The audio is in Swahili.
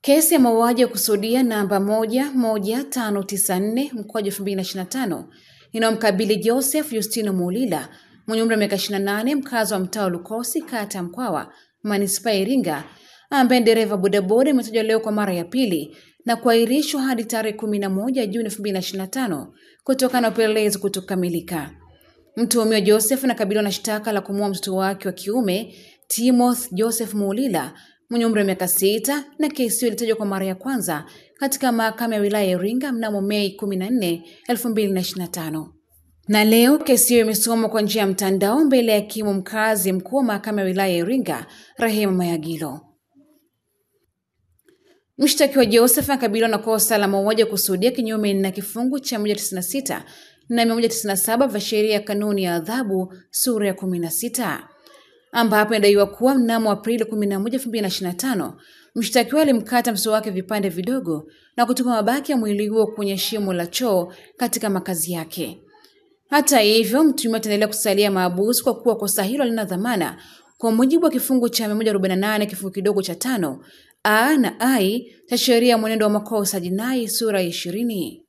Kesi ya mauaji ya kusudia namba 11594/2025 inayomkabili Joseph Justino Mulila mwenye umri wa miaka 28, mkazi wa mtaa Lukosi, kata ya Mkwawa, manispaa ya Iringa, ambaye dereva bodaboda, imetajwa leo kwa mara ya pili na kuahirishwa hadi tarehe 11 Juni 2025 kutokana na upelelezi kutokamilika. Mtuhumiwa Joseph anakabiliwa na shtaka la kumuua mtoto wake wa kiume Timothy Joseph Mulila mwenye umri wa miaka 6, na kesi hiyo ilitajwa kwa mara ya kwanza katika mahakama ya wilaya ya Iringa mnamo Mei 14, 2025. Na leo kesi hiyo imesomwa kwa njia ya mtandao mbele ya hakimu mkazi mkuu wa mahakama ya wilaya ya Iringa, Rehema Mayagilo. Mshtakiwa Joseph anakabiliwa na kosa la mauaji ya kusudia kinyume na kifungu cha 196 na 197 vya sheria ya kanuni ya adhabu sura ya 16, ambapo inadaiwa kuwa mnamo Aprili 11, 2025 mshtakiwa alimkata mtoto wake vipande vidogo na kutupa mabaki ya mwili huo kwenye shimo la choo katika makazi yake. Hata hivyo, mtuhumiwa ataendelea kusalia mahabusu kwa kuwa kosa hilo lina dhamana kwa mujibu wa kifungu cha 148 kifungu kidogo cha 5 A na I cha sheria ya mwenendo wa makosa jinai sura ya 20.